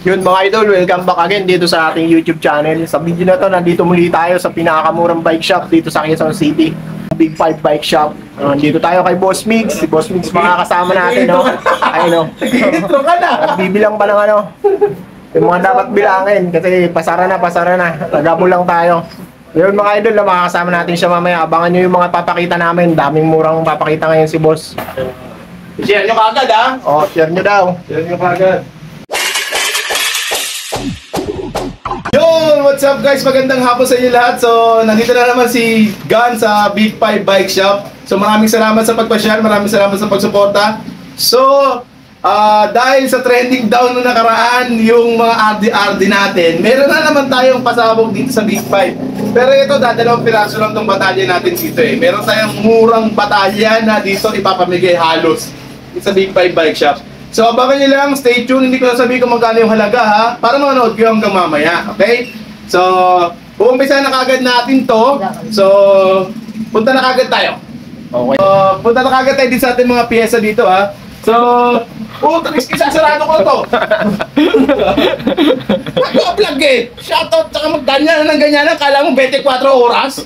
Yun mga idol, welcome back again dito sa ating YouTube channel. Sa video na to, nandito muli tayo sa pinakamurang bike shop dito sa Quezon City. Big 5 Bike Shop. Dito tayo kay Boss Migs. Si Boss Migs makakasama natin, no? Ayun, no? Intro ka na! Bibilang pa ng ano. Yung mga dapat bilangin kasi pasara na. Nagabo lang tayo. Yun mga idol, na makakasama natin siya mamaya. Abangan nyo yung mga papakita namin. Daming murang papakita ngayon si Boss. Share nyo kagad, ha? Oh, share nyo daw. Share nyo kagad. Yo! What's up guys? Magandang hapon sa inyo lahat. So, nandito na naman si Gun sa Big 5 Bike Shop. So, maraming salamat sa pagpasyal. Maraming salamat sa pagsuporta. So, dahil sa trending down na nakaraan yung mga RD-RD natin, meron na naman tayong pasabog dito sa Big 5. Pero ito, dadalawang piraso lang tong batalya natin dito eh. Meron tayong murang batalya na dito ipapamigay halos sa Big 5 Bike Shop. So, abangan nyo lang, stay tuned, hindi ko sasabihin kung magkano yung halaga ha, para manonood kayo hanggang mamaya, okay? So, uumpisa na kagad natin to, so, punta na kagad tayo. Okay. Punta na kagad tayo din sa ating mga piyesa dito ha. So, tagis kisasarado ko to. Nag-vlog eh, shoutout, saka magganyan na ng ganyan, kala mo 24 oras.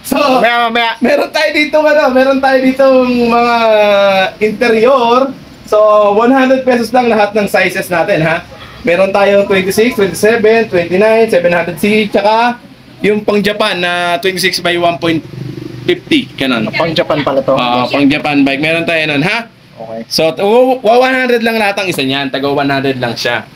So, Mamaya. meron tayo dito mga interior. So, 100 pesos lang lahat ng sizes natin, ha? Meron tayong 26, 27, 29, 700C, tsaka yung pang Japan na 26 by 1.50, ganun. Pang Japan pala to. Pang Japan bike. Meron tayo nun, ha? Okay. So, 100 lang lahat ang isa niyan. Taga 100 lang siya.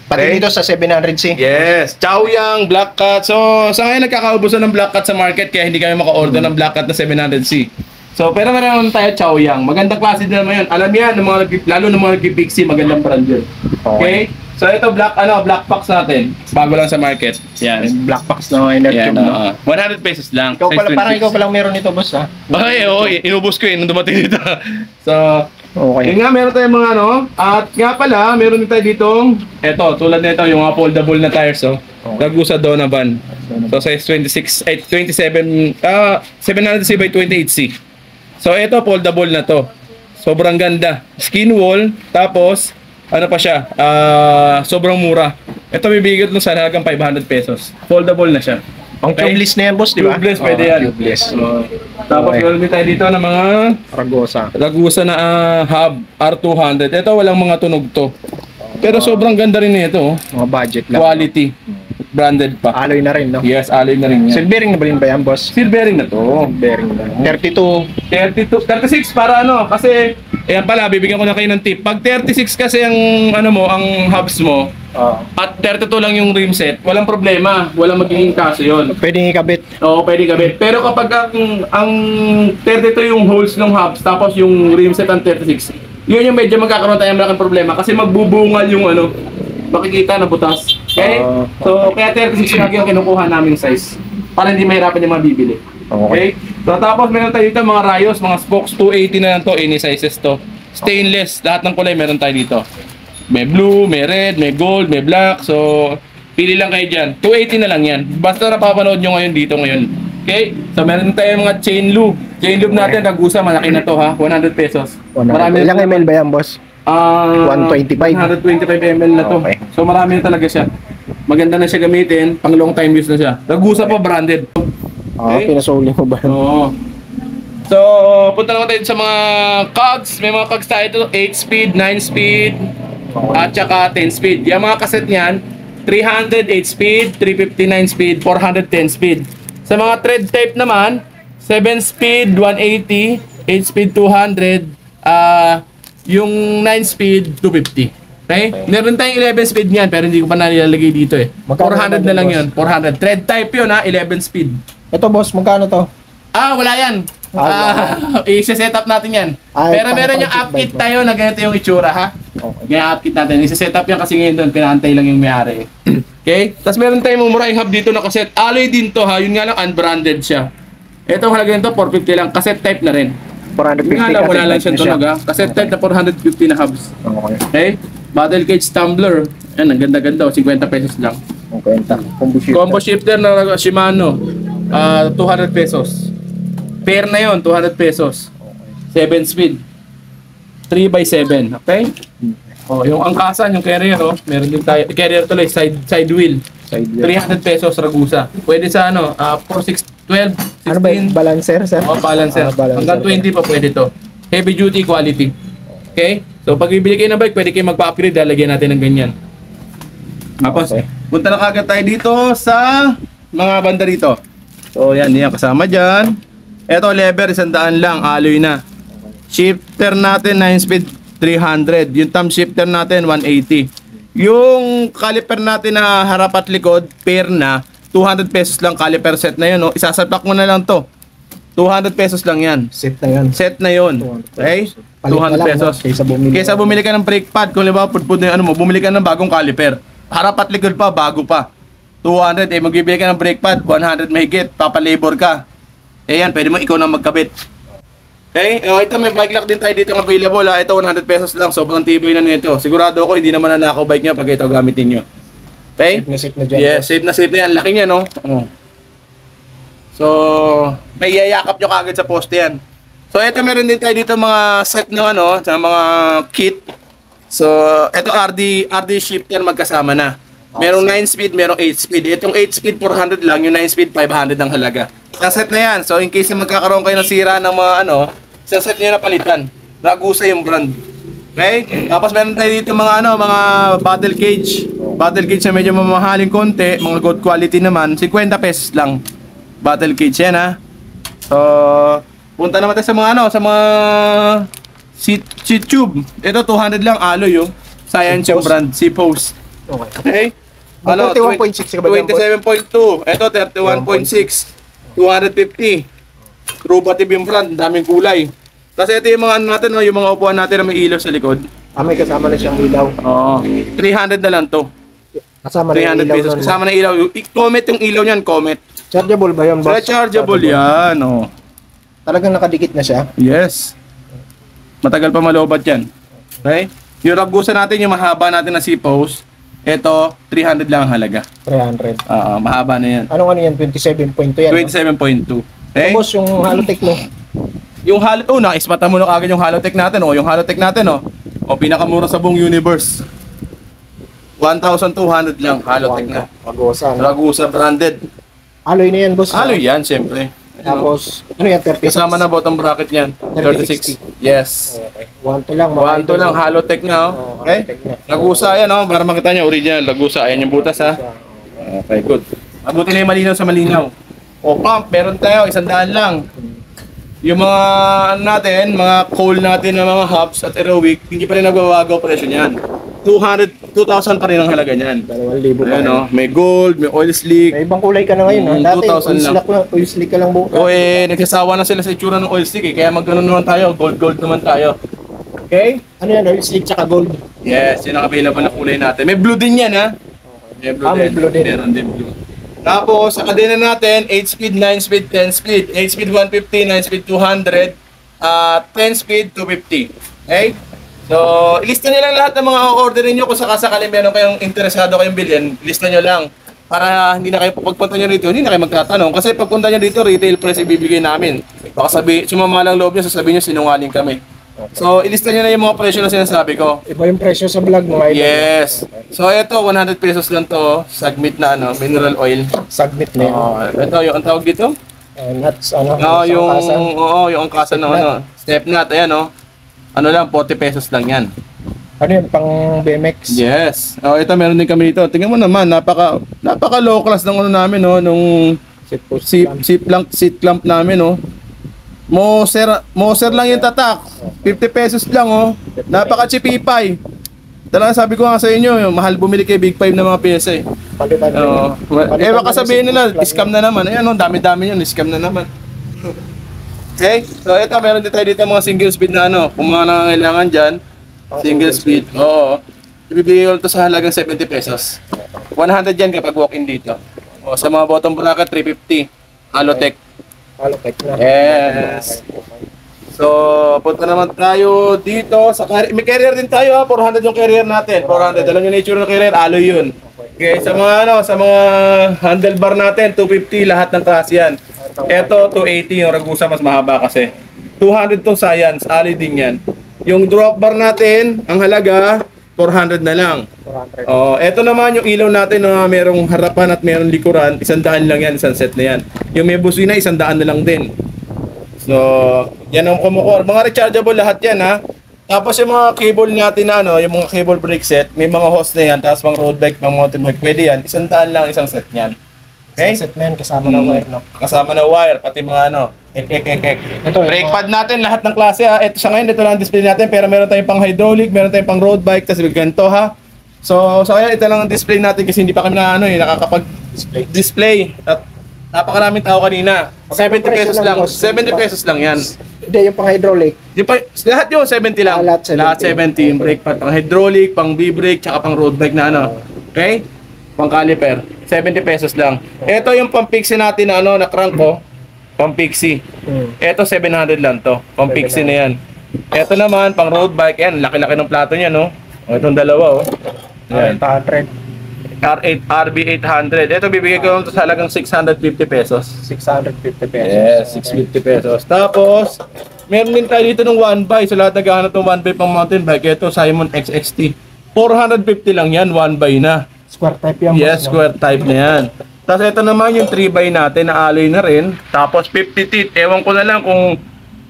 Pati dito sa 700C. Yes, Chaoyang, Black Cat. So, sa ngayon nagkakaubusan ng Black Cat sa market kaya hindi kami maka-order ng Black Cat na 700C. So, pero meron tayo Chaoyang. Magandang klase din naman yun. Alam yan, lalo ng mga nag-pixie, magandang brand yun. Okay? So, ito black box natin. Bago lang sa market. Yan. Black box na energy. Yan, 100 pesos lang. Ikaw pala, Size parang 26. ikaw palang meron nito, boss, ha? Okay, oo. Inubos ko nung dumating dito. So, Okay. yun nga, meron tayong mga ano. At nga pala, meron din tayo ditong, eto, tulad nito, yung mga foldable na tires, oh. Ragusa Donovan. So, size 26, 27, 700C by 28C. So, ito, foldable na to. Sobrang ganda. Skin wall, tapos, ano pa siya, sobrang mura. Ito, bibigyan nyo sa halagang 500 pesos. Foldable na siya. Pang tubeless na yan, boss, di ba? Tubeless, pwede yan. Tubeless. Tapos, Okay. meron din tayo dito ng mga Ragusa na hub R200. Ito walang mga tunog to. Pero sobrang ganda rin nito, oh. Mga budget lang. Quality. Branded pa. Alloy na rin, no? Yes, alloy na rin yan. Silvering na ba rin ba yan, boss? Silvering na to. Silvering na. 32. 36 para ano, kasi ayan pala, bibigyan ko na kayo ng tip. Pag 36 kasi ang ano mo, ang hubs mo, at 32 lang yung rim set, walang problema. Walang magiging kaso yun. Pwedeng ikabit. Oo, pwede kabit. Pero kapag ang 32 yung holes ng hubs, tapos yung rim set ang 36, yun yung medyo magkakaroon tayo malaking problema kasi magbubungal yung ano, makikita na butas. Okay? So, kaya 36 lagi yung kinukuha naming size para hindi mahirapan yung mga bibili. Okay? So, tapos meron tayo dito mga rayos, mga spokes, 280 na lang to, any sizes to. Stainless, lahat ng kulay meron tayo dito. May blue, may red, may gold, may black. So, pili lang kayo dyan. 280 na lang yan. Basta napapanood nyo ngayon dito ngayon. Okay? So, meron tayo mga chain loop. Chain loop natin, Ragusa, malaki na to ha. 100 pesos. Ilang ml ba yan, boss? 125. 125 ml na to. Okay. So, marami na talaga siya. Maganda na siya gamitin. Pang long time use na siya. Ragusa pa, branded. Okay? Pinasuli mo ba? Oo. So, punta naman tayo sa mga cogs. May mga cogs tayo ito. 8-speed, 9-speed, at saka 10-speed. Yung mga cassette niyan, 300 8-speed, 350 9-speed, 410 speed. Sa mga thread type naman, 7-speed, 180, 8-speed, 200, yung 9-speed, 250. Okay? Meron tayong 11-speed niyan, pero hindi ko pa nilalagay dito eh. 400 na lang yun. 400. Thread type yun ha, 11-speed. Ito, boss, magkano to? Wala yan. I-set up natin yan. Pero meron yung app kit tayo na ganito yung itsura ha. Ganyan app kit natin. I-set up yan kasi ngayon doon, pinaantay lang yung may-ari. Okay? Tapos meron tayong mumurahing hub dito na cassette. Alloy din to ha, yun nga lang unbranded siya. Ito halaga nito 450 lang, cassette type na rin. 450 Yun nga lang, wala lang siyang tunog ha. Cassette type na 450 na hubs. Okay? Bottle cage tumbler. Yan, ang ganda-ganda. 50 pesos lang. Combo shifter na Shimano. 200 pesos. Pair na yon, 200 pesos. 7 speed. 3x7, okay? Oh, yung angkasan, yung carrier, oh. Meron din tayo. Carrier tuloy, side wheel. 300 pesos Ragusa. Pwede sa ano, 4, 6, 12, 16. Ano ba yung balancer, sir? Oh, balancer. Balancer. Hanggang 20 pa pwede to. Heavy duty quality. Okay? So, pag bibili kayo ng bike, pwede kayo magpa-upgrade. Lalagyan natin ng ganyan. Tapos, Okay. punta na kagad tayo dito sa mga banda rito. So, yan kasama dyan. Ito, lever, 100 lang, alloy na. Shifter natin, 9-speed, 300. Yung thumb shifter natin, 180. Yung caliper natin na harap at likod, pair na, 200 pesos lang caliper set na yun. No? Isasapak mo na lang to. 200 pesos lang yan. Set na yan. Set na yun. Okay? Palit na 200 lang, pesos. no? Kaysa bumili Kaysa ka ng brake pad, kung liba pudpud na yung ano mo, bumili ka ng bagong caliper. Harap at likod pa, bago pa. 200, magbibili ka ng brake pad, 100 mahigit, papalabor ka. Yan, pwede mo ikaw na magkabit. Okay? Ito may bike lock din tayo dito available. Ito 100 pesos lang, sobrang tibay na nito. Sigurado ako hindi naman nanakaw bike niya pag ito gamitin nyo. Okay? Safe na dyan. Yes, safe na yan. Laki niya, no? Oh. So, may yayakap nyo kagad sa poste yan. So, ito meron din tayo dito mga set ng ano, sa mga kit. So, ito RD shifter magkasama na. Merong 9-speed, merong 8-speed. Itong 8-speed 400 lang, yung 9-speed 500 ang halaga. Isang set na yan. So, in case na magkakaroon kayo ng sira ng mga ano, isang set nyo na palitan. Ragusa yung brand. Okay? Tapos meron tayo dito mga ano, mga battle cage. Battle cage na medyo mamahaling konti, mga good quality naman, 50 pesos lang. Battle cage yan, ha. So, punta naman tayo sa mga ano, sa mga seat tube. Ito 200 lang alloy, oh. Science yung brand, C-Post. Okay. Okay? Ano, 31.6 ka ba dyan, boss? 27.2. Ito 31.6. 250. Trubative yung brand, daming kulay. Tapos ito yung mga ano natin, no, yung mga upuan natin na may ilaw sa likod. May kasama na siyang ilaw. Oo. 300 na lang to. Kasama na yung 300 ilaw. pesos. nun. Kasama na ilaw. Comet yung ilaw niyan, Comet. Chargeable ba yun, boss? Rechargeable yan, oh. Talagang nakadikit na siya. Yes. Matagal pa malobat yan. Okay? Yung Ragusa natin, yung mahaba natin na C-Post, ito, 300 lang ang halaga. 300. Mahaba na yan. Anong ano yan? 27.2 yan. 27.2. Okay? Tapos yung Halotech mo. Yung naismata mo na kagad yung Halotech natin, oh. Yung Halotech natin, oh. O, pinakamura sa buong universe. 1,200 lang, Halotech na. Pagosa. No? Ragusa branded. Alloy na yan, boss. Alloy yan, siyempre. Tapos, ano yan? 36. Kasama na bottom bracket niyan. 36. Yes. Okay. 1 to lang. mga 1 to idol. lang, Halotech na, oh. Okay? Halotech na. Ragusa yan, oh. Para makita niyo, original. Ragusa, ayan yung butas, ha. Okay, good. Mabuti na yung malinaw sa malinaw. O, pump, meron tayo, 100 lang. Yung mga ano natin, mga coal natin na mga hubs at aerowick, hindi pa rin nagbabago presyo niyan. 2,000 pa rin ang halaga niyan. 2,000 pa. Ayan, oh, may gold, may oil slick. May ibang kulay ka na ngayon. Ha? Dati, 2,000 lang. oil slick ka lang buka. O nagsasawa na sila sa itsura ng oil slick, kaya magkano naman tayo, gold naman tayo. Okay? Ano yan? Oil slick tsaka gold. Yes, yun ang available na kulay natin. May blue din yan, ha? May blue May blue din. Meron din blue. Tapos, sa kadena natin, 8-speed, 9-speed, 10-speed. 8-speed 150, 9-speed 200, 10-speed 250. Okay? So, ilista nyo lang lahat ng mga orderin nyo kung sakasakali meron kayong interesado kayong bilhin. Ilista nyo lang. Para hindi na kayo pagpunta nyo rito, hindi na kayo magtatanong. Kasi pagpunta nyo dito, retail price ibibigay namin. Baka sumama lang loob nyo, sasabihin nyo sinungaling kami. So, ilista nyo na yung mga presyo na sinasabi ko. Iba yung presyo sa vlog mo. Yes. So, ito, 100 pesos lang to. Sagmit na ano, mineral oil. Submit na yun. Ito, yung ang tawag dito? Nuts, ano? Yung angkasan ng ano. Step nut, ayan, oh. Ano lang, 40 pesos lang yan. Ano yun? Pang BMX? Yes. Ito, meron din kami dito. Tingnan mo naman, napaka low class ng ano namin, no, nung seat clamp namin, no. Moser lang yung tatak. 50 pesos lang, oh. Napaka chipipay. Talaga sabi ko nga sa inyo, mahal bumili kay Big 5 ng mga pyesa, eh. Palitan na yun. Baka sabihin nila, scam na naman. Ayan, dami-dami yun, scam na naman. Okay, so ito, meron din tayo dito mga single speed na ano, kung mga nangangailangan dyan, single speed, oo. Ibibigay ko ito sa halagang 70 pesos. 100 yan kapag walk-in dito. O, sa mga bottom bracket, 350. Halotech. Halotech na. Yes. So, punta naman tayo dito sa may carrier din tayo, ha. 400 yung carrier natin. 400. Alam nyo na itsura ng carrier, alloy yun. Okay, sa mga handlebar natin, 250 lahat ng klase yan. Ito, 280 yung Ragusa, mas mahaba kasi. 200 to Science, alloy din yan. Yung drop bar natin, ang halaga, 400 na lang. 400. Oh, eto naman yung ilaw natin na merong harapan at merong likuran, 100 lang yan, isang set na yan. Yung may busina, 100 na lang din. So, yan ang kumukuha. Mga rechargeable lahat yan ha. Tapos yung mga cable natin na ano, yung mga cable brake set, may mga hose na yan, tapos pang road bike, pang mountain bike, pwede yan, 100 lang isang set yan. Okay? Set na yan, kasama ng wire, no? Kasama na wire, pati mga ano, Ito, brake pad natin, lahat ng klase ha. Ito sa ngayon, ito lang ang display natin, pero meron tayong pang hydraulic, meron tayong pang road bike, tapos ganito ha. So kaya ito lang ang display natin kasi hindi pa kami na ano nakakapag-display. At napakaraming tao kanina. 70 pesos lang. 70 pesos lang yan. Hindi, yung pang hydraulic. Yung pa, lahat yun, 70 lang. Lahat 70. Lahat 70. Yung brake pad, pang hydraulic, pang B-brake, tsaka pang road bike na ano. Okay? Pang caliper. 70 pesos lang. Ito yung pang pixie natin na ano, na crank ko. Pang pixie. Ito 700 lang to. Pang pixie na yan. Ito naman, pang road bike. Yan, laki-laki ng plato niya, no? O, itong dalawa, oh. Yan. 800. R8, RB800. Ito, bibigay ko lang ito sa halagang 650 pesos. 650 pesos. Yes, 650 pesos. Tapos, meron din tayo dito ng 1 by. Sa lahat naghahanap ng 1 by pang mountain bike, ito, Simon XXT. 450 lang yan, 1 by na. Square type yan. Yes, square type na yan. Tapos ito naman yung 3 by natin na alloy na rin. Tapos 50 teeth. Ewan ko na lang kung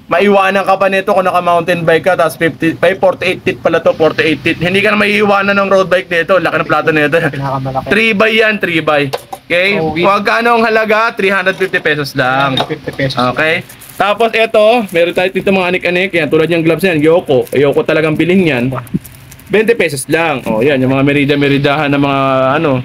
maiwanan ka pa nito kung naka-mountain bike ka. Tapos 50, 48 teeth pala to, 48 teeth. Hindi ka na maiiwanan ng road bike nito. Laki ng plato nito. Pinakamalaki. 3 by yan, 3 by. Okay? Oh, Magkano ang halaga? 350 pesos lang. 50 pesos. Okay? Tapos ito, meron tayo dito mga anik-anik. Yan, tulad yung gloves yan, Yoko. Yoko talagang bilhin yan. 20 pesos lang. Oh, yan, yung mga merida-meridahan na mga ano,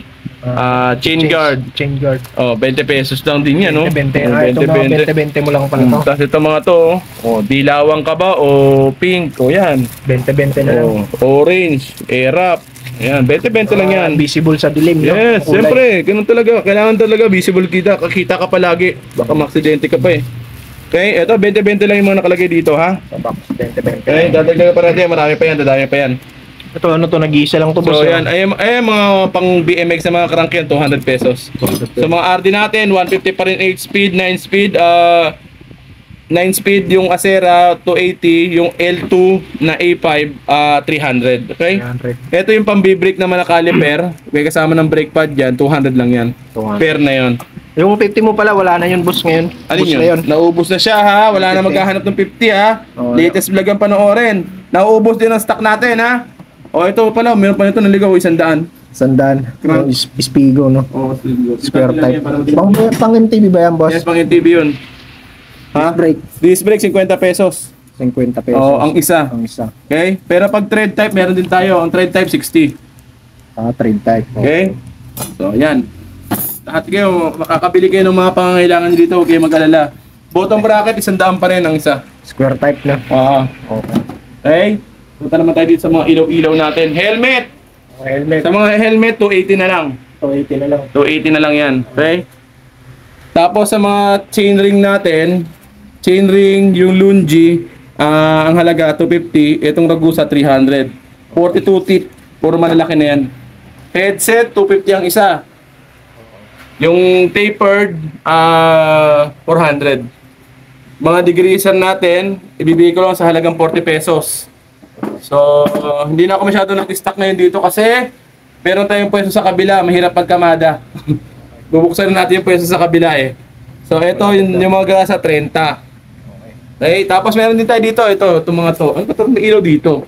chain guard. Chain guard. Oh, 20 pesos lang din yan, no? 20. Ah, ito mga 20 mo lang pala to. Tapos ito mga to, oh, dilawang ka ba o pink? O yan. 20 na lang. Oh, orange, erap. Yan, 20 lang yan. Visible sa dilim, no? Yes, Kulay. siyempre, ganun talaga. Kailangan talaga visible kita. Kakita ka palagi. Baka maksidente ka pa eh. Okay, ito 20 lang yung mga nakalagay dito, ha? Sa box, 20. Okay, dadagdagan pa natin. Marami pa yan, dadami pa yan. Ito, ano to, nag-iisa lang to, boss. So yan, ay mga pang BMX na mga crank yan, 200 pesos. So mga RD natin, 150 pa rin 8 speed, 9 speed, 9 speed yung Acera 280, yung L2 na A5 300, okay? 300. Ito yung pang B-brake naman na caliper, may kasama ng brake pad yan, 200 lang yan. 200. Pair na yon. Yung 50 mo pala, wala na yun, boss, ngayon. Alin Boss yun? na yun. Naubos na siya ha, wala na 50. maghahanap ng 50 ha. Oh, Latest vlog ang panoorin. Nauubos din ang stock natin ha. O ito pala, meron pa nito naligaw, 100. Sandan. Crank. Spigo, no? Oh, Square type. Pang MTV ba yan, boss? Yes, pang NTV yun. Ha? Brake. Disc brake, 50 pesos. 50 pesos. Oo, ang isa. Ang isa. Okay? Pero pag thread type, meron din tayo. Ang thread type, 60. Trade type. Okay? So, yan. Lahat kayo, makakabili kayo ng mga pangangailangan nyo dito. Huwag kayo mag-alala. Bottom bracket, 100 pa rin ang isa. Square type na. Oo. Okay. Okay? Punta naman tayo dito sa mga ilaw-ilaw natin. Helmet! Helmet. Sa mga helmet, 280 na lang. 280 na lang. 280 na lang yan. Okay? Tapos sa mga chainring natin, chainring, yung Lungi, ang halaga 250, itong Ragusa 300. 42 teeth, puro malalaki na yan. Headset, 250 ang isa. Yung tapered, 400. Mga degreaser natin, ibibigay ko lang sa halagang 40 pesos. So, hindi na ako masyado nag-stock ngayon dito kasi meron tayong pwesto sa kabila, mahirap pagkamada. Bubuksan na natin yung pwesto sa kabila eh. So, ito yung mga gasa 30. Okay, tapos meron din tayo dito, itong mga to. Ano ba itong ilaw dito?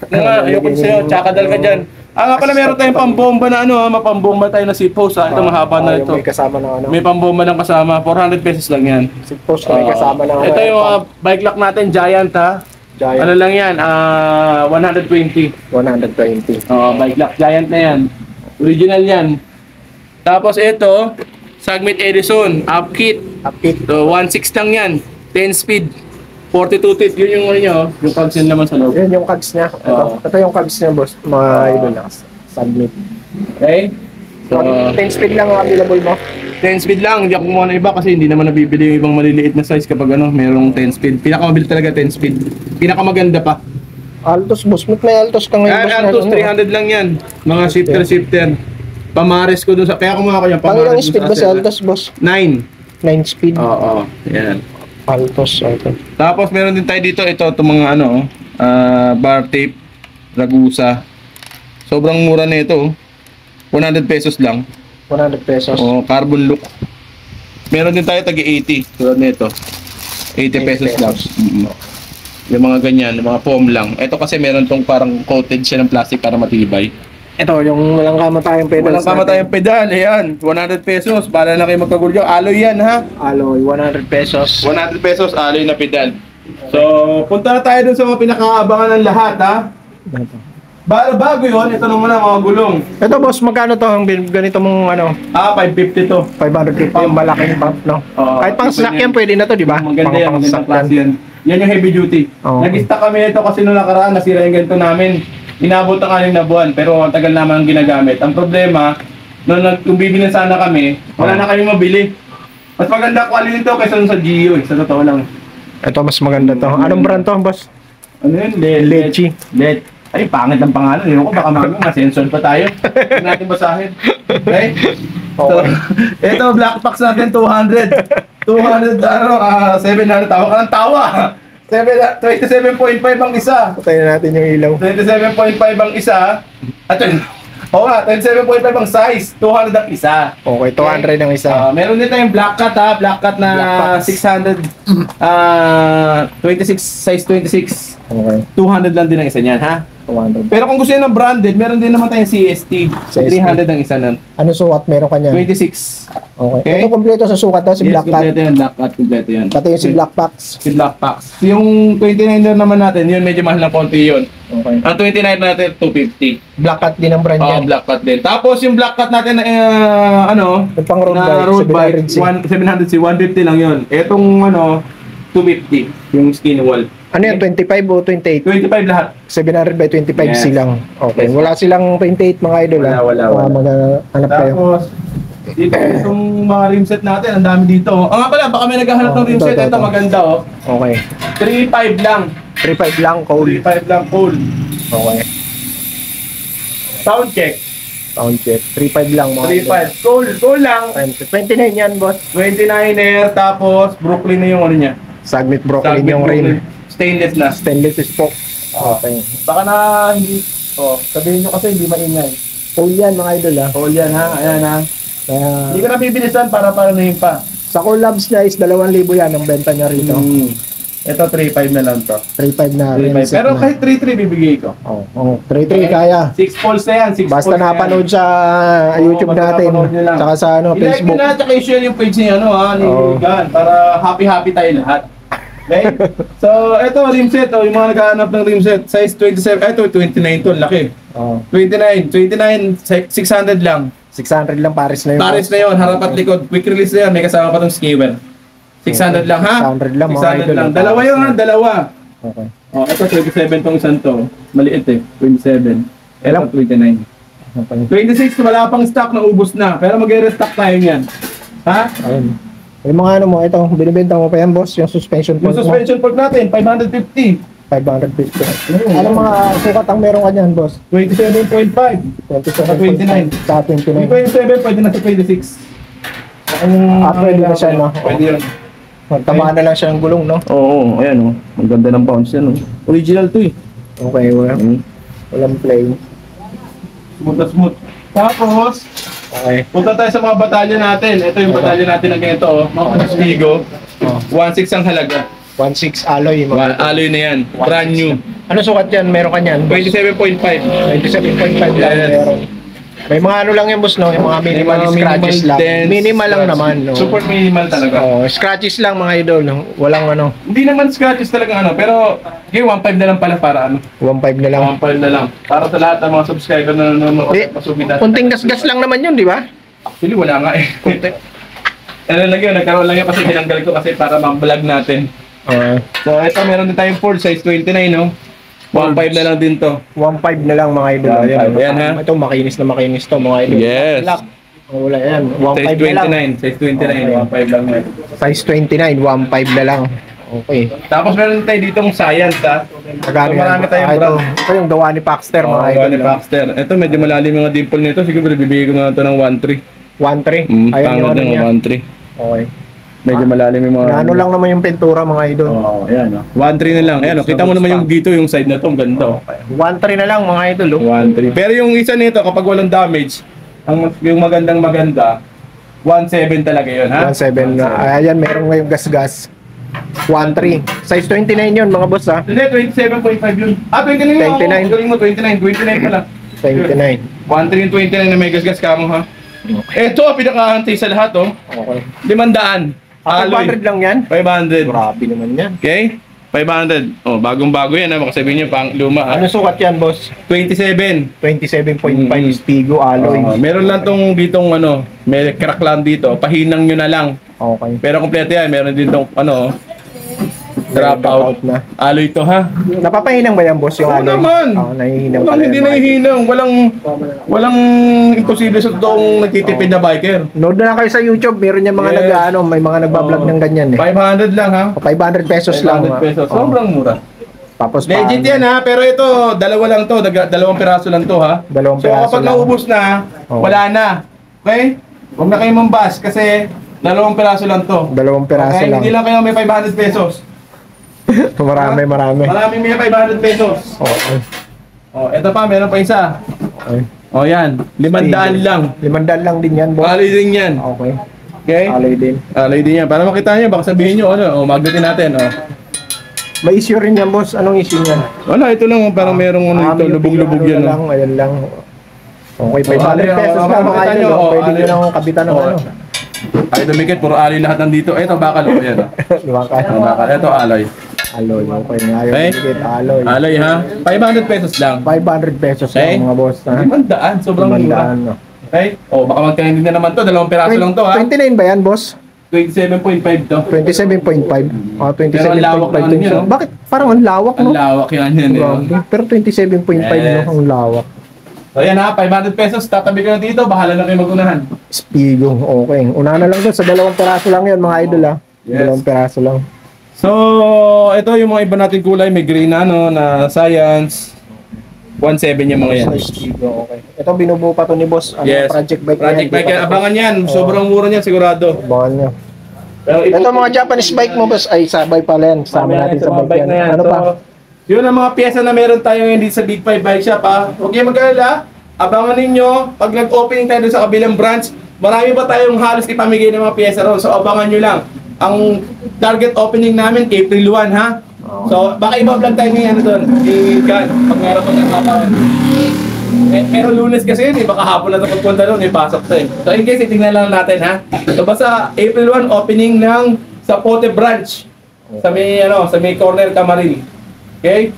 Ayoko sa'yo, tsakadal ka dyan. Nga pala, meron tayong pambomba na ano, mapambomba tayo na seat post ha. Ito mahaba na ito. May kasama ng ano. May pambomba ng kasama, 400 pesos lang yan. Seat post na may kasama ng ano. Ito yung bike lock natin, Giant ha. Giant. Ano lang yan, 120. 120. Bike lock, Giant na yan. Original yan. Tapos ito, Sagmit Edison, upkit. Upkit. So, 1.6 lang yan. 10 speed. 42 teeth. Yun yung ano nyo, yung cogs yun naman sa loob. Yan yung cogs niya. Ito yung cogs niya, boss. Mga idol na. Submit. Okay? So, 10 speed lang ang available mo. 10 speed lang. Hindi ako kumuha ng iba kasi hindi naman nabibili yung ibang maliliit na size kapag ano, merong 10 speed. Pinakamabili talaga 10 speed. Pinakamaganda pa. Altos, boss. May Altos ka ngayon, boss. Altos, 300 lang yan. Mga shifter. Pamares ko dun sa... Kaya kumuha ko yan. Pangilang Pamares speed ba si Altos, boss? 9. 9 speed. Oo. Yan. Altos. Tapos meron din tayo dito, itong mga ano, bar tape, Ragusa. Sobrang mura nito. 100 pesos lang. 100 pesos. Oh, carbon look. Meron din tayo tagi 80. Tulad nito. 80 pesos lang. Yung mga ganyan, yung mga foam lang. Ito kasi meron tong parang coated siya ng plastic para matibay. Ito, yung walang kamatayang pedals. Walang kamatayang pedal, ayan. 100 pesos. Bala na kayo magkagulyo. Alloy yan, ha? Alloy, 100 pesos. 100 pesos, alloy na pedal. So, punta na tayo dun sa mga pinakaabangan ng lahat, ha? Bago yun, ito naman ang mga gulong. Ito boss, magkano to ang ganito mong ano? 550 to. 550 yung malaking pump, no? Oo. Kahit pang snack yan, pwede na to, di ba? Maganda yan, Pang magandang snack klase yan. Yan yung heavy duty. Oo. Nag-stock kami ito kasi nung nakaraan, nasira yung ganito namin. Inabot ang 6 na buwan, pero ang tagal naman ang ginagamit. Ang problema, kung bibili sana kami, wala na kami mabili. Mas maganda quality nito kaysa sa Gio, sa totoo lang. Ito, mas maganda to. Anong brand to, boss? Ano yun? Lechi. Let. Ay, pangit ang pangalan. Ewan ko, baka mamaya ma-sensor pa tayo. Hindi natin basahin. Okay? So, ito, black box natin, 200. 200, 700. Tawa ka ng tawa. 27.5 ang isa. Patayin natin yung ilaw. 27.5 ang isa. At yun, oo nga, 27.5 ang size. 200 ang isa. Okay, 200 ang isa. Meron din tayong black cat ha. Black cat na Black 600. 26, size 26. Okay, 200 lang din ang isa niyan ha. 200. Pero kung gusto niyo ng branded, meron din naman tayong CST. 300 ang isa nun. Ano sukat meron ka niyan? 26. Okay. Okay. Ito kompleto sa sukat daw, si Yes, Black Cat. kompleto yan. Black cat, kompleto yan. Pati yung si Black Pax. Si Black Pax. Yung 29er naman natin, yun medyo mahal ng konti yun. Okay. Ang 29 natin, 250. Black Cat din ang brand Oh, yan. black cat din. Tapos yung black cat natin, Yung pang road na bike, road bike, 700C. 700C, 150 lang yun. Etong 250, yung skin wall. Ano yan, 25 o 28? 25 lahat. 700 by 25 Yes. silang. Okay. Yes. Wala silang 28 mga idol ha. Wala. Maghanap kayo. Tapos, dito itong mga rim set natin, ang dami dito. Nga pala, baka may naghahanap ng rim set. Ito maganda oh. Okay. 3.5 lang. 3.5 lang, cold. 3.5 lang, cool. Okay. Sound check. Sound check. 3.5 lang mga idol. 3.5. Cool lang. 29 yan, boss. 29er, tapos Brooklyn na yung ano niya. Sagmit Brooklyn Sabi yung Brooklyn. rim. Stainless na. Stainless spoke. Okay. Baka na hindi, sabihin nyo kasi hindi maingay. Cold yan mga idol ha. All yan ha, ayan ha. Kaya, Hindi ko na bibilisan para na pa. sa collabs niya is 2,000 yan ang benta niya rito. Ito 3.5 na lang to. 3.5 na rim 3.5. set Pero na. kahit 3.3 bibigay ko. Oh, 3.3 kaya. 6 poles na yan, 6 Basta poles na yan. napanood sa Oo, YouTube basta natin. napanood nyo lang. Tsaka sa ano, I-like nyo Facebook. na, tsaka i-share yung page niya, ni Oo. Gan, para happy tayo lahat. Okay? So, ito, rim set, yung mga naghahanap ng rim set, size 27, ito, 29 to, laki. Oh, 29, 600 lang. 600 lang pares na yun. Pares na yun, harap at likod, quick release na yan, may kasama pa tong skewer. 600 lang ha? 600 lang, mga 600 idol. lang. Dalawa yun ha, dalawa. Okay. Ito 27 tong isang to. Maliit 27. Ilang? 29. Okay. 26, wala pang stock, naubos na. Pero mag-restock tayo niyan. Ha? Ayun. Yung mga ano mo, ito, binibenta mo pa yan, boss? Yung suspension Yung point mo? suspension fork natin, 550. 550. Anong mga sukat ang meron ka dyan, boss? 27.5. 27.5 sa 29. Yung 27, pwede na sa 26. Pwede na siya, no? Pwede yun. Tamaan na lang siya ng gulong, no? Oo, ayan o. Ang ganda ng bounce yan o. Original to eh. Okay, walang play. Smooth na smooth. Tapos, Okay. punta tayo sa mga batalya natin. Ito yung batalya natin ng ganito o. Mga Stigo. 1.6 ang halaga. 1.6 alloy. Alloy na yan. Brand new. Ano sukat yan? Meron ka niyan? 27.5. 27.5 lang Yes. meron. May mga ano lang yan, boss, no? Yung mga minimal Mga scratches lang. dents, Minimal lang scratch. naman, no? Super minimal talaga. Oh, scratches lang mga idol, no? Walang ano, Hindi naman scratches talaga ano, pero okay, 1.5 na lang pala para ano. 1.5 na lang. 1.5 na lang. Para sa lahat ng mga subscriber na nanonood Di, at masubitan. kunting gasgas lang naman yun, di ba? Actually, wala nga eh. Ano lang yun, nagkaroon lang yun kasi tinanggal ko kasi para ma-vlog natin. So, ito meron din tayong Ford size 29, no? 1.5 na lang din to. 1.5 na lang mga idol. 1.5, ayan, ha? Ito, makinis na makinis to mga idol. Yes. Lock. Oh, wala yan. Size 1.5 na lang. 29, size 29, 1.5 lang yan. Size 29, 1.5 na lang. Okay. Tapos meron tayo ditong Science, ha? Magkano So, marami tayong ito, brand. ito yung gawa ni Paxter mga Oh, idol. ni Baxter. Ito medyo malalim yung mga dimple nito. Siguro bibigay ko na ito ng 1.3. 1.3. Pangad ano ng niya. 1.3. Okay. Medyo malalim yung mga... Ano lang naman yung pintura mga idol. Oo, ayan. 1.3 na lang. Ayan, kita mo naman yung dito, yung side na to. Ang ganda. 1.3 na lang mga idol. 1.3. Pero yung isa nito, kapag walang damage, yung magandang maganda, 1.7 talaga yun, ha? 1.7 na. Ayan, meron ngayong gas-gas. 1.3. Size 29 yun mga boss ha. Hindi, 27.5 yun. 29 yun. 29. Galing mo, 29 pala. 29. 1.3 yung 29 na may gas-gas ka mo, ha? Ito, pinakahantay sa lahat, oh. Okay. 500. 500 lang yan? 500. Grabe naman yan. Okay? 500. Oh, bagong-bago yan, ha? Baka sabihin niyo, pang luma, ha? Ano sukat yan boss? 27. 27.5 Spigo alloy. Meron lang tong ditong ano, may crack lang dito. Pahinang nyo na lang. Okay. Pero kompleto yan. Meron din tong ano, drop out. na. Alloy to, ha? Napapahinang ba yan boss yung Oo alloy? naman. Oo, nahihinang Walang pala hindi yan, mga idol. nahihinang. Walang imposible sa toong nagtitipid na biker. Load na lang kayo sa YouTube. Meron yung mga Yes. may mga nagbablog ng ganyan eh. 500 lang, ha? 500 pesos lang. 500 pesos. Oo. Sobrang mura. Tapos Legit yan, ha? Pero ito, dalawa lang to. Dalawang piraso lang to, ha? Dalawang So piraso kapag lang. naubos na, Oo. wala na. Okay? Huwag na kayo mambas kasi dalawang piraso lang to. Dalawang piraso Okay? lang. Hindi lang kayo may 500 pesos. Marami. Maraming may 500 pesos. Okay. Oh, ito pa, meron pa isa. Okay. Oh, yan. 500 lang. 500 lang din yan boss. Alloy din yan. Okay. Okay? Alloy din. Alloy din yan. Para makita nyo, baka sabihin nyo, ano, oh, magdating natin, oh. May issue rin yan boss. Anong issue yan? Wala, ito lang, oh, parang merong ano ito, may lubog-lubog ano yan, lang, oh. ayan lang. Okay, Oh, 500 alloy, pesos oh, lang mga makita idol. nyo, Oh, oh, pwede alloy. nyo lang kapitan ng Oh. ano. Ay, dumikit, puro alloy lahat nandito. Ito, bakal, oh, yan, oh. Diba ka? Oh, bakal. Ito, alloy. Alloy. Okay, ngayon. Okay. Alloy. Alloy, ha? 500 pesos lang. 500 pesos Okay. lang mga boss. Ha? 500, sobrang mura. 500, no? Okay? Oh, baka magkainin na naman to. Dalawang piraso lang to, ha? 29 ba yan boss? 27.5 to. 27.5. Oh, Pero ang lawak 27.5. ng ano niya, no? Bakit? Parang ang lawak, Ang no? lawak yan, yan, eh. Grabe. Pero 27.5 Yes. no? Ang lawak. So yan ha, 500 pesos, tatabi ko na dito, bahala na kayo magunahan. Spigo. Okay. Una na lang doon. Sa dalawang peraso lang yan mga idol ha. Yes. Dalawang peraso lang. So, ito yung mga iba nating kulay, may green na, no, na Science. 1.7 yung mga yan. Spigo. Okay. Ito binubuo pa to ni boss. Ano, Yes. Project bike. Project bike yan. Abangan yan, sobrang mura niyan sigurado. Abangan nyo. Pero Ito mga Japanese bike mo boss. Ay, sabay pala yan. Sama natin sa bike na yan. yan. Ano So, pa? yun ang mga pyesa na meron tayo ngayon dito sa Big 5 Bike Shop, ha. Huwag kayong mag-alala. Abangan ninyo, pag nag-opening tayo dun sa kabilang branch, marami pa tayong halos ipamigay ng mga pyesa ron. So abangan nyo lang. Ang target opening namin, April 1, ha? So baka iba-vlog tayo ni ano doon, ni God, pag meron pa nagpapawan. Pero Lunes kasi yun, baka hapon na ito pagpunta doon, pasok to eh. So in case, itingnan lang natin, ha? So basta April 1, opening ng Zapote branch. Sa may corner Camaril. Okay?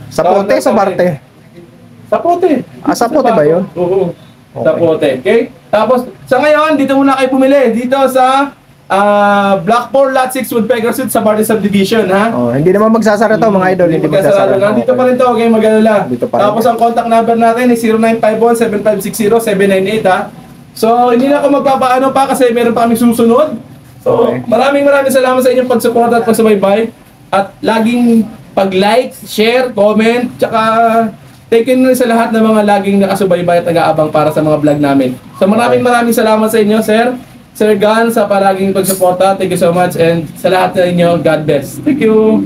Sa Ponte, sa Barte. Sapote. Ah, Sapote ba yun? Oo. Okay. Sapote. Okay? Tapos, sa ngayon, dito muna kayo pumili. Dito sa Blackpool Lot 6 Woodpecker Street sa Barte Subdivision, ha? Oh, hindi naman magsasara to mga idol. Hindi magsasara. lang. Dito pa rin to, okay, mag-alala. Dito pa rin. Tapos ang contact number natin is 0951-7560-798, ha? So, hindi na ako magpapaano pa kasi meron pa kami susunod. So, Okay. maraming salamat sa inyong pagsuporta at pagsubaybay. At laging pag-like, share, comment, tsaka thank you na rin sa lahat ng mga laging nakasubaybay at nag-aabang para sa mga vlog namin. So, maraming salamat sa inyo, sir. Sir Gan, sa palaging pagsuporta. Thank you so much. And sa lahat sa inyo, God bless. Thank you.